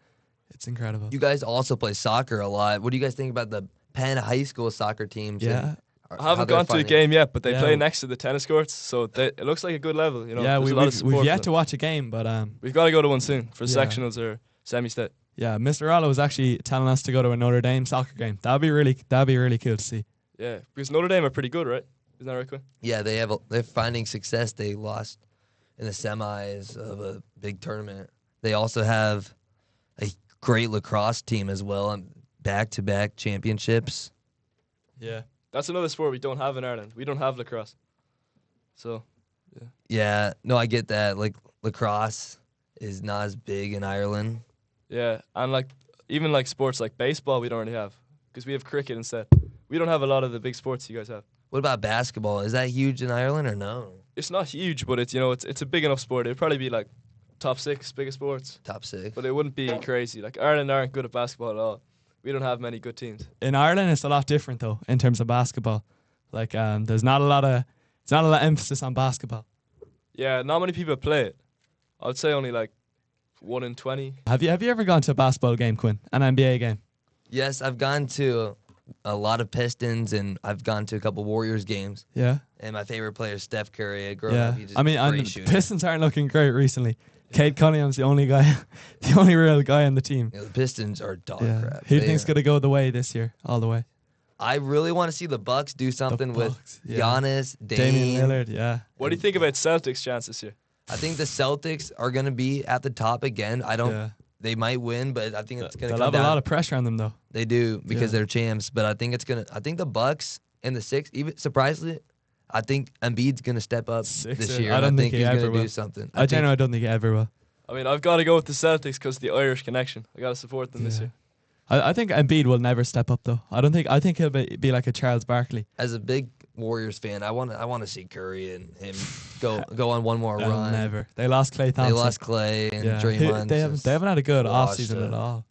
Speaker 2: It's incredible.
Speaker 1: You guys also play soccer a lot. What do you guys think about the Penn high school soccer teams?
Speaker 2: Yeah.
Speaker 3: I haven't gone to a game yet, but they
Speaker 2: Yeah.
Speaker 3: play next to the tennis courts, so it looks like a good level. You know,
Speaker 2: Yeah,
Speaker 3: there's a lot of support
Speaker 2: we've
Speaker 3: for
Speaker 2: yet
Speaker 3: them.
Speaker 2: to watch a game, but
Speaker 3: We've got to go to one soon for
Speaker 2: Yeah.
Speaker 3: sectionals or semi-state.
Speaker 2: yeah, Mr. Rollo was actually telling us to go to a Notre Dame soccer game. That'd be really cool to see.
Speaker 3: Yeah, because Notre Dame are pretty good, right? Isn't that right, Quinn?
Speaker 1: Yeah, they're finding success. They lost in the semis of a big tournament. They also have a great lacrosse team as well, and back-to-back championships.
Speaker 2: Yeah.
Speaker 3: That's another sport we don't have in Ireland. We don't have lacrosse. So,
Speaker 1: Yeah, no, I get that. Like lacrosse is not as big in Ireland.
Speaker 3: yeah. And like even like sports like baseball, we don't really have because we have cricket instead. We don't have a lot of the big sports you guys have.
Speaker 1: What about basketball? Is that huge in Ireland or no?
Speaker 3: It's not huge, but it's a big enough sport. It'd probably be like top 6 biggest sports,
Speaker 1: Top 6.
Speaker 3: but it wouldn't be crazy. Like Ireland aren't good at basketball at all. We don't have many good teams.
Speaker 2: In Ireland, it's a lot different though in terms of basketball. Like, there's not a lot of emphasis on basketball.
Speaker 3: Yeah, not many people play it. I would say only like 1 in 20.
Speaker 2: Have you ever gone to a basketball game, Quinn? An NBA game?
Speaker 1: Yes, I've gone to a lot of Pistons, and I've gone to a couple Warriors games.
Speaker 2: Yeah.
Speaker 1: And my favorite player is Steph Curry. Growing
Speaker 2: Yeah.
Speaker 1: up, he's just
Speaker 2: I mean,
Speaker 1: a
Speaker 2: and
Speaker 1: great
Speaker 2: the
Speaker 1: shooter.
Speaker 2: Pistons aren't looking great recently. Cade Cunningham's the only guy, the only real guy on the team.
Speaker 1: The Pistons are dog
Speaker 2: Yeah.
Speaker 1: crap.
Speaker 2: Who do you think's going to go the way this year, all the way?
Speaker 1: I really want to see the Bucks do something with
Speaker 2: Bucks, yeah.
Speaker 1: Giannis,
Speaker 2: Damian Lillard, yeah.
Speaker 3: What do you think about Celtics' chances here?
Speaker 1: I think the Celtics are going to be at the top again. I don't.
Speaker 2: Yeah.
Speaker 1: They might win, but I think it's going to
Speaker 2: They'll
Speaker 1: come
Speaker 2: have
Speaker 1: down.
Speaker 2: a lot of pressure on them, though.
Speaker 1: They do because
Speaker 2: Yeah.
Speaker 1: they're champs, but I think it's gonna. I think the Bucks and the Six, even surprisingly, I think Embiid's gonna step up this
Speaker 2: Sixers,
Speaker 1: year.
Speaker 2: I
Speaker 1: and
Speaker 2: don't think he
Speaker 1: he's
Speaker 2: ever
Speaker 1: gonna do
Speaker 2: will.
Speaker 1: something.
Speaker 2: I genuinely don't think he ever will.
Speaker 3: I mean, I've got to go with the Celtics because of the Irish connection. I got to support them this
Speaker 2: Yeah.
Speaker 3: year.
Speaker 2: I think Embiid will never step up, though. I think he'll be like a Charles Barkley.
Speaker 1: As a big Warriors fan, I want to see Curry and him go on one more
Speaker 2: They'll
Speaker 1: run.
Speaker 2: never. They lost Klay Thompson.
Speaker 1: They lost Clay and
Speaker 2: Yeah.
Speaker 1: Draymond.
Speaker 2: They haven't had a good
Speaker 1: washed
Speaker 2: offseason
Speaker 1: up.
Speaker 2: at all.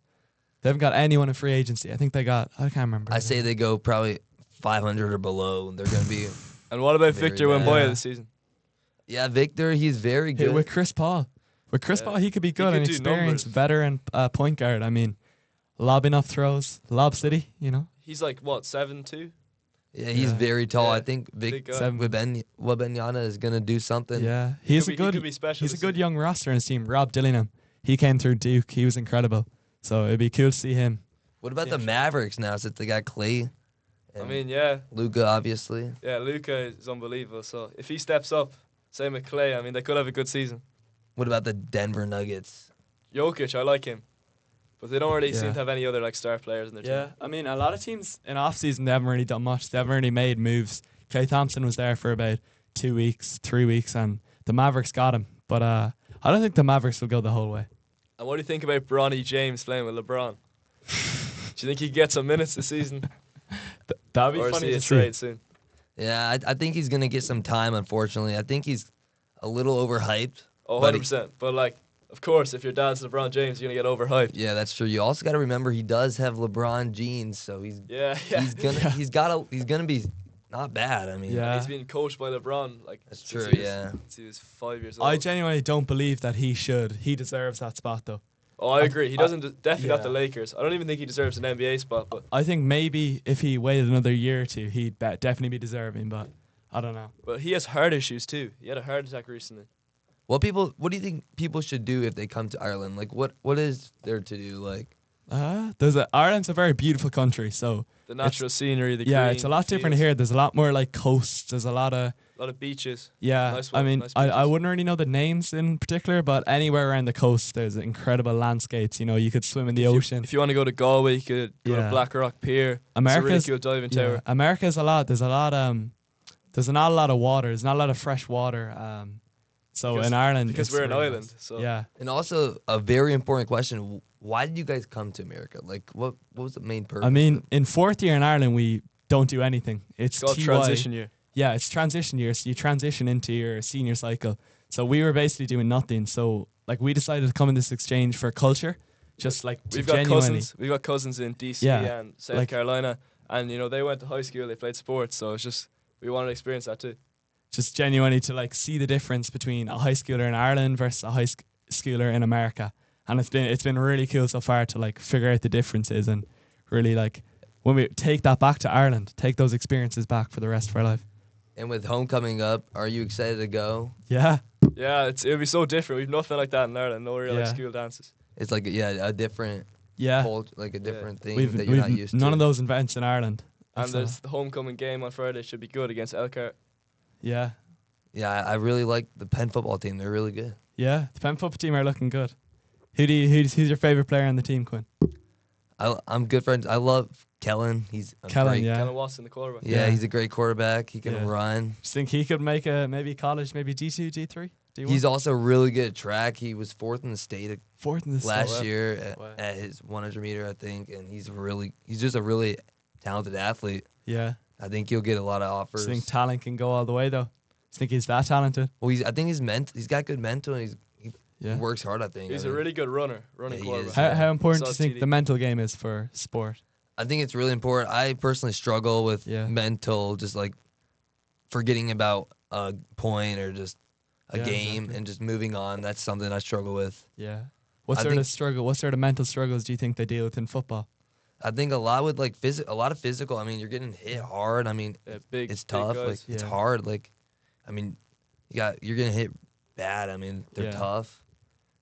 Speaker 2: They haven't got anyone in free agency. I think they got. I can't remember.
Speaker 1: I say they go probably 500 or below. They're gonna be.
Speaker 3: And what about
Speaker 1: Very
Speaker 3: Victor
Speaker 1: bad.
Speaker 3: Wembanyama
Speaker 2: Yeah.
Speaker 3: this season?
Speaker 1: Yeah, Victor, he's very
Speaker 2: Hey,
Speaker 1: good.
Speaker 2: with Chris Paul. With Chris
Speaker 3: Yeah.
Speaker 2: Paul, he could be good
Speaker 3: could
Speaker 2: and
Speaker 3: do
Speaker 2: experienced
Speaker 3: numbers.
Speaker 2: veteran point guard. I mean, lobbing up throws, lob city. You know.
Speaker 3: He's like, what, 7'2"?
Speaker 1: Yeah, he's
Speaker 2: Yeah.
Speaker 1: very tall.
Speaker 3: Yeah.
Speaker 1: I think
Speaker 3: Big guy.
Speaker 1: Wembanyama is gonna do something.
Speaker 2: Yeah,
Speaker 3: He
Speaker 2: he's
Speaker 3: could
Speaker 2: a
Speaker 3: be- he
Speaker 2: good.
Speaker 3: could be special
Speaker 2: He's a
Speaker 3: this
Speaker 2: good
Speaker 3: season.
Speaker 2: young roster in his team. Rob Dillingham, he came through Duke. He was incredible. So it'd be cool to see him.
Speaker 1: What about
Speaker 3: Yeah,
Speaker 1: the
Speaker 3: sure.
Speaker 1: Mavericks now since they got Clay?
Speaker 3: I mean, yeah.
Speaker 1: Luca, obviously.
Speaker 3: Yeah, Luka is unbelievable. So if he steps up, same with Clay, I mean, they could have a good season.
Speaker 1: What about the Denver Nuggets?
Speaker 3: Jokic, I like him. But they don't really
Speaker 2: Yeah.
Speaker 3: seem to have any other like star players in their team.
Speaker 2: I mean, a lot of teams in off season they haven't really done much. They haven't really made moves. Klay Thompson was there for about 2 weeks, 3 weeks, and the Mavericks got him. But I don't think the Mavericks will go the whole way.
Speaker 3: And what do you think about Bronny James playing with LeBron? Do you think he gets some minutes this season?
Speaker 2: That'd be
Speaker 3: Or is
Speaker 2: funny
Speaker 3: he a
Speaker 2: to see.
Speaker 3: trade soon?
Speaker 1: Yeah, I think he's gonna get some time. Unfortunately, I think he's a little overhyped.
Speaker 3: Oh,
Speaker 1: But
Speaker 3: 100%. But like, of course, if your dad's LeBron James, you're going to get overhyped.
Speaker 1: Yeah, that's true. You also got to remember he does have LeBron genes, so he's
Speaker 3: Yeah.
Speaker 1: he's gonna be not bad. I mean,
Speaker 2: Yeah.
Speaker 3: He's been coached by LeBron. Like,
Speaker 1: that's
Speaker 3: since
Speaker 1: true.
Speaker 3: he was-
Speaker 1: Yeah,
Speaker 3: since he was 5 years old.
Speaker 2: I genuinely don't believe that he should. He deserves that spot, though.
Speaker 3: Oh, I agree. He doesn't definitely not
Speaker 2: yeah.
Speaker 3: the Lakers. I don't even think he deserves an NBA spot. But
Speaker 2: I think maybe if he waited another year or two, he'd definitely be deserving, but I don't know.
Speaker 3: he has heart issues too. He had a heart attack recently.
Speaker 1: what do you think people should do if they come to Ireland? Like, what is there to do? Like,
Speaker 2: Ireland's a very beautiful country, so
Speaker 3: The natural scenery, the
Speaker 2: yeah,
Speaker 3: green,
Speaker 2: it's a lot different
Speaker 3: fields,
Speaker 2: here. There's a lot more like coasts. There's a lot of
Speaker 3: A lot of beaches.
Speaker 2: yeah.
Speaker 3: Nice
Speaker 2: I
Speaker 3: one,
Speaker 2: mean,
Speaker 3: nice
Speaker 2: I
Speaker 3: beaches.
Speaker 2: wouldn't really know the names in particular, but anywhere around the coast, there's incredible landscapes. You know, you could swim in the ocean.
Speaker 3: If you want to go to Galway, you could go to
Speaker 2: Yeah.
Speaker 3: Blackrock Pier. It's a really
Speaker 2: America's
Speaker 3: cool diving
Speaker 2: yeah,
Speaker 3: tower.
Speaker 2: America's a lot. There's a lot. There's not a lot of water. There's not a lot of fresh water. So
Speaker 3: Because-
Speaker 2: in Ireland,
Speaker 3: because
Speaker 2: it's
Speaker 3: we're an
Speaker 2: really
Speaker 3: island,
Speaker 2: nice.
Speaker 3: so-
Speaker 2: Yeah.
Speaker 1: and also a very important question: why did you guys come to America? Like, what was the main purpose?
Speaker 2: I mean, in fourth year in Ireland, we don't do anything. It's
Speaker 3: It's called
Speaker 2: TY.
Speaker 3: transition year.
Speaker 2: Yeah, it's transition year. So you transition into your senior cycle. So we were basically doing nothing. So like we decided to come in this exchange for culture, just like to
Speaker 3: We've got
Speaker 2: genuinely.
Speaker 3: cousins. We've got cousins in DC
Speaker 2: Yeah,
Speaker 3: and South
Speaker 2: like-
Speaker 3: Carolina, and you know they went to high school. They played sports, so it's just we wanted to experience that too.
Speaker 2: Just genuinely to like see the difference between a high schooler in Ireland versus a high schooler in America, and it's been really cool so far to like figure out the differences and really like when we take that back to Ireland, take those experiences back for the rest of our life.
Speaker 1: and with homecoming up, are you excited to go?
Speaker 2: Yeah,
Speaker 3: Yeah, it'll be so different. We've nothing like that in Ireland. No real like
Speaker 2: Yeah.
Speaker 3: school dances.
Speaker 1: It's like a different
Speaker 2: yeah.
Speaker 1: like a different thing
Speaker 2: We've,
Speaker 1: that you're not
Speaker 2: we've
Speaker 1: used
Speaker 2: none
Speaker 1: to.
Speaker 2: of those events in Ireland.
Speaker 3: And
Speaker 2: So,
Speaker 3: there's the homecoming game on Friday. Should be good against Elkhart.
Speaker 2: yeah,
Speaker 1: Yeah, I really like the Penn football team. They're really good.
Speaker 2: yeah. The Penn football team are looking good. Who's your favorite player on the team, Quinn?
Speaker 1: I'm good friends. I love Kellen. He's a
Speaker 2: Kellen,
Speaker 1: great-
Speaker 2: yeah.
Speaker 3: Kellen Watson, the quarterback.
Speaker 1: Yeah,
Speaker 2: Yeah.
Speaker 1: he's a great quarterback. He can
Speaker 2: Yeah.
Speaker 1: run.
Speaker 2: Just think he could make maybe college, maybe D2, D3, D1.
Speaker 1: He's also really good at track. He was fourth in the state
Speaker 2: fourth in the
Speaker 1: last
Speaker 2: state.
Speaker 1: year at,
Speaker 2: Wow.
Speaker 1: at his 100 meter, I think, and he's just a really talented athlete.
Speaker 2: Yeah.
Speaker 1: I think he'll get a lot of offers.
Speaker 2: Just think talent can go all the way, though. Just think he's that talented.
Speaker 1: Well, I think he's got good mental. And he
Speaker 2: Yeah.
Speaker 1: works hard. I think.
Speaker 3: He's
Speaker 1: I
Speaker 3: a
Speaker 1: mean,
Speaker 3: really good running
Speaker 1: Yeah, he
Speaker 3: quarterback.
Speaker 1: is.
Speaker 2: How important do you
Speaker 3: Saw
Speaker 2: think
Speaker 3: TD.
Speaker 2: the mental game is for sport?
Speaker 1: I think it's really important. I personally struggle with
Speaker 2: Yeah.
Speaker 1: mental, just like forgetting about a point or just a
Speaker 2: Yeah,
Speaker 1: game
Speaker 2: exactly.
Speaker 1: and just moving on. That's something I struggle with.
Speaker 2: Yeah. What
Speaker 1: I
Speaker 2: sort
Speaker 1: think-
Speaker 2: of mental struggles do you think they deal with in football?
Speaker 1: I think a lot with like a lot of physical. I mean, you're getting hit hard. I mean,
Speaker 3: Big,
Speaker 1: it's
Speaker 3: big
Speaker 1: tough. Like
Speaker 3: guys.
Speaker 1: it's
Speaker 2: Yeah.
Speaker 1: hard. Like, I mean, you're getting hit bad. I mean, they're
Speaker 2: Yeah.
Speaker 1: tough.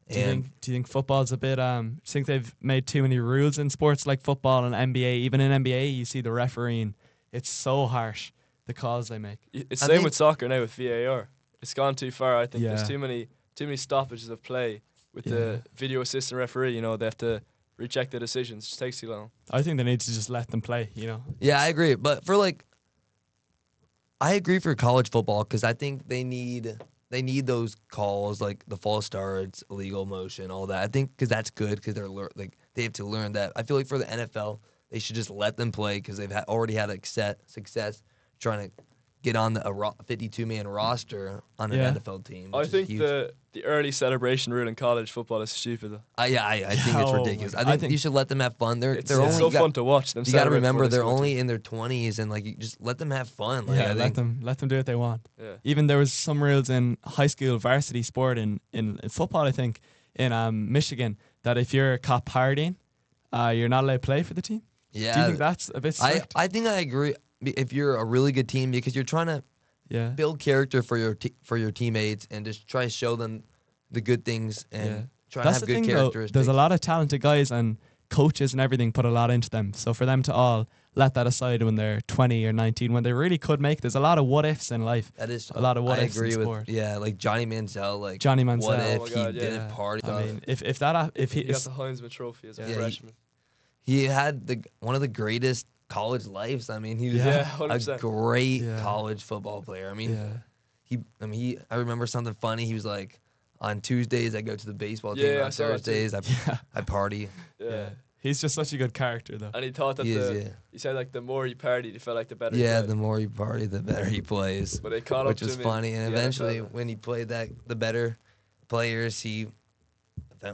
Speaker 2: Do you
Speaker 1: And
Speaker 2: think football's a bit? Do you think they've made too many rules in sports like football and NBA? Even in NBA, you see the refereeing; it's so harsh the calls they make.
Speaker 3: It's
Speaker 1: I
Speaker 3: same
Speaker 1: think-
Speaker 3: with soccer now with VAR. It's gone too far. I think
Speaker 2: Yeah.
Speaker 3: there's too many stoppages of play with
Speaker 2: Yeah.
Speaker 3: the video assistant referee. You know, they have to recheck the decisions. It just takes too long.
Speaker 2: I think they need to just let them play. You know,
Speaker 1: yeah, I agree. But for like, I agree for college football because I think they need those calls like the false starts, illegal motion, all that. I think because that's good because they're like they have to learn that. I feel like for the NFL, they should just let them play because they've already had success trying to get on the 52-man roster on an
Speaker 2: Yeah.
Speaker 1: NFL team.
Speaker 3: I
Speaker 1: which is
Speaker 3: think
Speaker 1: huge.
Speaker 3: the early celebration rule in college football is stupid. Though.
Speaker 1: I think it's
Speaker 2: Oh my
Speaker 1: ridiculous.
Speaker 2: God.
Speaker 1: I think you should let them have fun.
Speaker 3: It's
Speaker 1: They're only
Speaker 3: so fun to watch them.
Speaker 1: You got to
Speaker 3: celebrate before
Speaker 1: remember
Speaker 3: they
Speaker 1: they're
Speaker 3: score a
Speaker 1: only
Speaker 3: touchdown.
Speaker 1: in their 20s and like you just let them have fun. Like,
Speaker 2: yeah,
Speaker 1: I
Speaker 2: let
Speaker 1: think,
Speaker 2: them do what they want.
Speaker 3: Yeah.
Speaker 2: Even there was some rules in high school varsity sport in football, I think, in Michigan, that if you're caught partying, you're not allowed to play for the team.
Speaker 1: yeah.
Speaker 2: Do you think that's a bit strict?
Speaker 1: I think I agree. If you're a really good team, because you're trying to
Speaker 2: yeah.
Speaker 1: build character for your teammates and just try to show them the good things and
Speaker 2: Yeah.
Speaker 1: try
Speaker 2: That's
Speaker 1: to
Speaker 2: the
Speaker 1: have good
Speaker 2: thing, though.
Speaker 1: characteristics.
Speaker 2: There's a lot of talented guys and coaches and everything put a lot into them. So for them to all let that aside when they're 20 or 19, when they really could make, there's a lot of what ifs in life.
Speaker 1: That is
Speaker 2: a lot of what
Speaker 1: I
Speaker 2: ifs in
Speaker 1: agree with
Speaker 2: sport.
Speaker 1: like Johnny Manziel. Like
Speaker 2: Johnny Manziel.
Speaker 1: what
Speaker 2: Oh
Speaker 1: if
Speaker 3: my
Speaker 1: he
Speaker 3: God, yeah.
Speaker 1: didn't party?
Speaker 2: I mean, if he
Speaker 3: He got the Heisman Trophy as a
Speaker 2: Yeah.
Speaker 3: freshman.
Speaker 1: He had one of the greatest college lives. I mean, he was
Speaker 3: Yeah,
Speaker 1: a
Speaker 3: 100%.
Speaker 1: great
Speaker 2: Yeah.
Speaker 1: college football player. I mean,
Speaker 2: yeah.
Speaker 1: I remember something funny. He was like, on Tuesdays I go to the baseball team.
Speaker 3: Yeah, I
Speaker 1: On
Speaker 3: saw that too.
Speaker 1: Thursdays
Speaker 2: Yeah.
Speaker 1: I party.
Speaker 3: Yeah.
Speaker 2: He's just such a good character, though.
Speaker 3: And he thought that he said like the more he partied, he felt like the better. he
Speaker 1: Yeah,
Speaker 3: played.
Speaker 1: the more you party, the better he plays.
Speaker 3: But they caught
Speaker 1: Which
Speaker 3: up
Speaker 1: was
Speaker 3: to
Speaker 1: funny.
Speaker 3: him
Speaker 1: And
Speaker 3: in the
Speaker 1: eventually,
Speaker 3: NFL.
Speaker 1: when he played the better players, he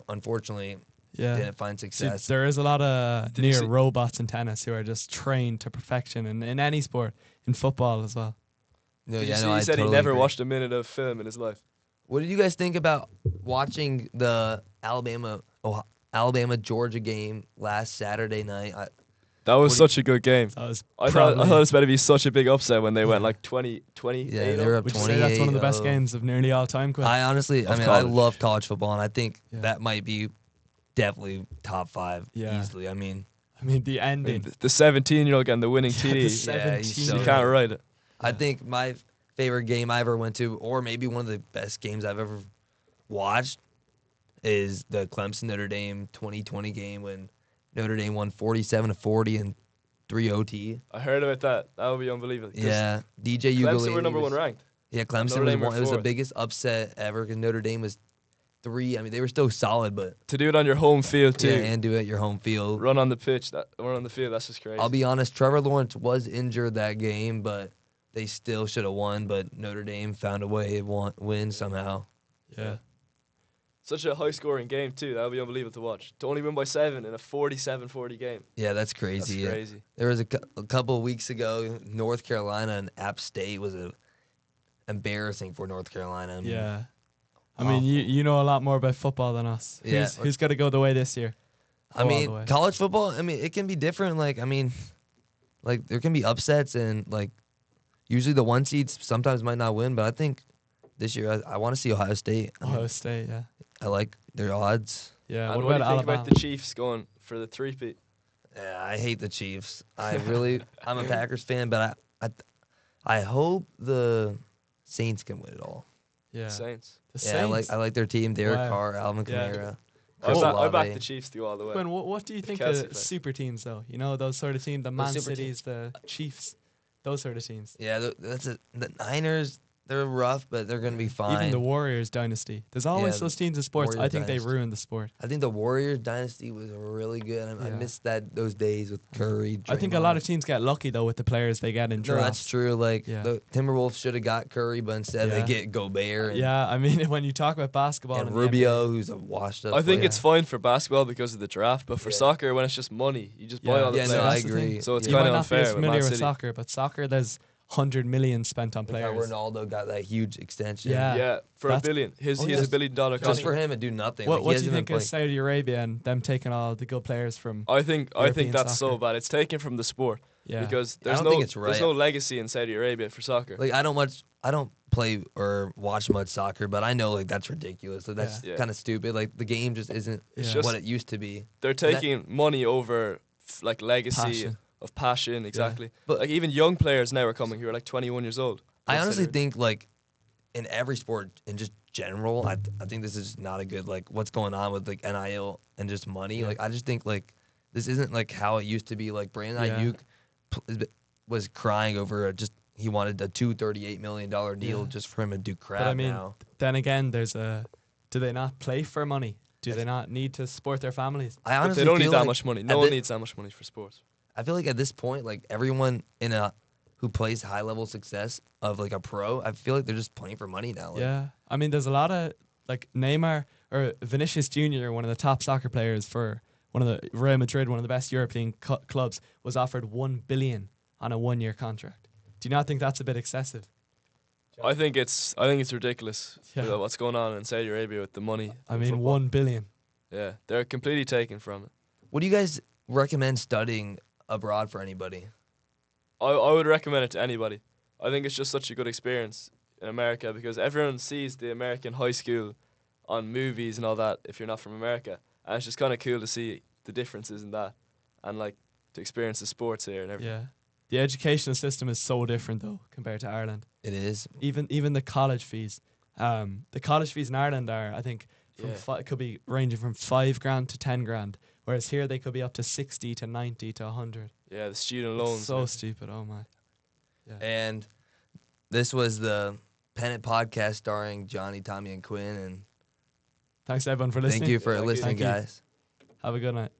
Speaker 1: unfortunately
Speaker 2: Yeah.
Speaker 1: didn't find
Speaker 2: See,
Speaker 1: success.
Speaker 2: there is a lot of
Speaker 3: Did you
Speaker 2: near
Speaker 3: see-
Speaker 2: robots in tennis who are just trained to perfection, and in any sport, in football as well.
Speaker 1: No,
Speaker 3: Did
Speaker 1: yeah,
Speaker 3: you see
Speaker 1: no, I
Speaker 3: he said
Speaker 1: totally
Speaker 3: he never
Speaker 1: agree.
Speaker 3: watched a minute of film in his life.
Speaker 1: What did you guys think about watching the Alabama Georgia game last Saturday night?
Speaker 3: That was
Speaker 1: What do
Speaker 3: such a good game.
Speaker 2: That was
Speaker 3: I thought
Speaker 2: probably-
Speaker 3: it was better be such a big upset when they went
Speaker 2: Yeah.
Speaker 3: like 20.
Speaker 1: Yeah, they were up
Speaker 2: Would you say that's one of the best
Speaker 1: 28-0.
Speaker 2: games of nearly all time, Quinn?
Speaker 1: I honestly, I
Speaker 3: Of
Speaker 1: mean, I
Speaker 3: college.
Speaker 1: love college football, and I think
Speaker 2: Yeah.
Speaker 1: that might be definitely top 5
Speaker 2: Yeah.
Speaker 1: easily. I mean,
Speaker 2: I mean, the
Speaker 3: I mean,
Speaker 2: ending.
Speaker 3: the 17-year-old getting the winning
Speaker 2: Yeah,
Speaker 3: TD.
Speaker 2: the
Speaker 3: You
Speaker 2: 17-year-old.
Speaker 3: can't write it.
Speaker 1: I
Speaker 2: Yeah.
Speaker 1: think my favorite game I ever went to, or maybe one of the best games I've ever watched, is the Clemson Notre Dame 2020 game when Notre Dame won 47-40 in 3 OT.
Speaker 3: I heard about that. That would be unbelievable. 'Cause
Speaker 1: Yeah, DJ
Speaker 3: Clemson
Speaker 1: Ugalele
Speaker 3: were number
Speaker 1: was-
Speaker 3: one ranked.
Speaker 1: Yeah, Clemson
Speaker 3: Notre
Speaker 1: was
Speaker 3: Dame were
Speaker 1: one. It was the
Speaker 3: fourth.
Speaker 1: biggest upset ever because Notre Dame was 3. I mean, they were still solid, but
Speaker 3: To do it on your home field too.
Speaker 1: yeah, and do it at your home field.
Speaker 3: Run on the pitch. Run on the field. That's just crazy.
Speaker 1: I'll be honest, Trevor Lawrence was injured that game, but they still should have won. But Notre Dame found a way to win somehow.
Speaker 2: Yeah.
Speaker 3: Such a high-scoring game too. That would be unbelievable to watch. To only win by 7 in a 47-40 game.
Speaker 1: Yeah, that's
Speaker 3: That's
Speaker 1: crazy. Yeah.
Speaker 3: crazy.
Speaker 1: There was a couple of weeks ago, North Carolina and App State was embarrassing for North Carolina. I mean,
Speaker 2: Yeah. I mean, you know a lot more about football than us.
Speaker 1: Yeah.
Speaker 2: Who's got to go the way this year?
Speaker 1: I
Speaker 2: Go all the
Speaker 1: mean,
Speaker 2: way.
Speaker 1: college football. I mean, it can be different. Like, I mean, like there can be upsets, and like usually the 1 seeds sometimes might not win. But I think this year I want to see Ohio State. I, mean,
Speaker 2: Ohio State, yeah.
Speaker 1: I like their odds.
Speaker 2: Yeah.
Speaker 3: And
Speaker 2: What
Speaker 3: what do
Speaker 2: about
Speaker 3: you think
Speaker 2: Alabama?
Speaker 3: about the Chiefs going for the three-peat?
Speaker 1: Yeah, I hate the Chiefs. I'm a Packers fan, but I hope the Saints can win it all.
Speaker 2: yeah.
Speaker 3: Saints.
Speaker 2: The
Speaker 1: Yeah,
Speaker 2: Saints.
Speaker 1: I like their team. Derek
Speaker 2: Wow.
Speaker 1: Carr, Alvin
Speaker 2: Yeah.
Speaker 1: Kamara.
Speaker 3: I
Speaker 1: Chris
Speaker 3: back
Speaker 1: Olave.
Speaker 3: the Chiefs to go all the way.
Speaker 2: Quinn, what do you think
Speaker 3: Kelsey
Speaker 2: of
Speaker 3: play.
Speaker 2: super teams, though? You know, those sort of teams, the Man
Speaker 1: super
Speaker 2: Cities, the Chiefs, those sort of teams.
Speaker 1: Yeah, the Niners. They're rough, but they're gonna be fine.
Speaker 2: Even the Warriors dynasty. There's always
Speaker 1: Yeah,
Speaker 2: those teams in sports.
Speaker 1: Warriors
Speaker 2: I think
Speaker 1: dynasty.
Speaker 2: they ruined the sport.
Speaker 1: I think the Warriors dynasty was really good. I
Speaker 2: Yeah.
Speaker 1: missed those days with Curry.
Speaker 2: I think a lot
Speaker 1: Draymond.
Speaker 2: of teams get lucky though with the players they get in
Speaker 1: No,
Speaker 2: drafts.
Speaker 1: that's true. Like
Speaker 2: Yeah.
Speaker 1: the Timberwolves should have got Curry, but instead
Speaker 2: Yeah.
Speaker 1: they get Gobert and,
Speaker 2: Yeah, I mean when you talk about basketball
Speaker 1: and
Speaker 2: in the
Speaker 1: Rubio, who's a washed up.
Speaker 3: I think
Speaker 1: player.
Speaker 3: it's fine for basketball because of the draft, but for
Speaker 1: Yeah.
Speaker 3: soccer, when it's just money, you just buy
Speaker 2: Yeah.
Speaker 3: all the
Speaker 1: Yeah,
Speaker 3: players.
Speaker 1: no, I
Speaker 2: That's the
Speaker 1: agree.
Speaker 2: thing.
Speaker 3: So it's
Speaker 2: you
Speaker 3: kind
Speaker 2: might
Speaker 3: of
Speaker 2: not be
Speaker 3: unfair
Speaker 2: as
Speaker 3: with
Speaker 2: familiar
Speaker 3: Man
Speaker 2: with
Speaker 3: City.
Speaker 2: soccer, but soccer there's 100 million spent on
Speaker 1: Like how
Speaker 2: players.
Speaker 1: Ronaldo got that huge extension.
Speaker 2: Yeah.
Speaker 3: Yeah, for $1
Speaker 2: That's-
Speaker 3: billion. He has
Speaker 1: yeah.
Speaker 3: $1 billion
Speaker 1: Just
Speaker 3: contract.
Speaker 1: for him to do nothing.
Speaker 2: What,
Speaker 1: Like, he
Speaker 2: what do
Speaker 1: hasn't
Speaker 2: you
Speaker 1: been
Speaker 2: think of
Speaker 1: playing.
Speaker 2: Saudi Arabia and them taking all the good players from?
Speaker 3: I think
Speaker 2: European
Speaker 3: that's so
Speaker 2: soccer.
Speaker 3: bad. It's taken from the sport
Speaker 2: Yeah.
Speaker 3: because
Speaker 1: I
Speaker 3: there's
Speaker 1: don't
Speaker 3: no
Speaker 1: think it's
Speaker 3: there's
Speaker 1: right.
Speaker 3: no legacy in Saudi Arabia for soccer.
Speaker 1: Like I don't play or watch much soccer, but I know like that's ridiculous. Like that's
Speaker 3: Yeah.
Speaker 1: kind of stupid. Like the game just isn't
Speaker 3: It's
Speaker 2: Yeah.
Speaker 3: just
Speaker 1: what it used to be.
Speaker 3: they're taking money over like legacy
Speaker 2: Passion.
Speaker 3: of passion. Exactly.
Speaker 1: But-
Speaker 3: like even young players now are coming who are like 21 years old.
Speaker 1: I honestly
Speaker 3: Consider-
Speaker 1: think like in every sport in just general, I think this is not a good like what's going on with like NIL and just money.
Speaker 2: Yeah.
Speaker 1: Like I just think like this isn't like how it used to be. Like Brandon
Speaker 2: Yeah.
Speaker 1: Ayuk was crying over he wanted a $238 million deal
Speaker 2: Yeah.
Speaker 1: just for him to do crap
Speaker 2: But I mean,
Speaker 1: now.
Speaker 2: then again, do they not play for money? Do they not need to support their families?
Speaker 1: I
Speaker 3: But
Speaker 1: honestly
Speaker 3: they don't
Speaker 1: feel
Speaker 3: need that
Speaker 1: like
Speaker 3: much money.
Speaker 1: at
Speaker 3: No one
Speaker 1: thi-
Speaker 3: needs that much money for sports.
Speaker 1: I feel like at this point, like everyone who plays high level success of like a pro, I feel like they're just playing for money now. Like,
Speaker 2: Yeah. I mean, there's a lot of, like, Neymar or Vinicius Jr., one of the top soccer players for one of the Real Madrid, one of the best European clubs, was offered $1 billion on a 1-year contract. Do you not think that's a bit excessive?
Speaker 3: I think it's ridiculous
Speaker 2: Yeah.
Speaker 3: with what's going on in Saudi Arabia with the money.
Speaker 2: I
Speaker 3: in
Speaker 2: mean,
Speaker 3: football.
Speaker 2: $1 billion.
Speaker 3: Yeah, they're completely taken from it.
Speaker 1: What do you guys recommend studying abroad for anybody?
Speaker 3: I would recommend it to anybody. I think it's just such a good experience in America because everyone sees the American high school on movies and all that if you're not from America. And it's just kind of cool to see the differences in that and like to experience the sports here and everything.
Speaker 2: Yeah. The educational system is so different, though, compared to Ireland.
Speaker 1: It is.
Speaker 2: Even the college fees. The college fees in Ireland are, I think,
Speaker 3: Yeah.
Speaker 2: could be ranging from $5,000 to $10,000, whereas here they could be up to 60 to 90 to 100.
Speaker 3: Yeah, the student
Speaker 2: It's
Speaker 3: loans.
Speaker 2: so
Speaker 3: man.
Speaker 2: stupid. Oh my. Yeah.
Speaker 1: And this was the Pennant podcast starring Johnny, Tommy, and Quinn. And
Speaker 2: Thanks everyone for listening.
Speaker 1: thank you for
Speaker 3: Thank you.
Speaker 1: listening,
Speaker 2: Thank you.
Speaker 1: guys.
Speaker 2: Have a good night.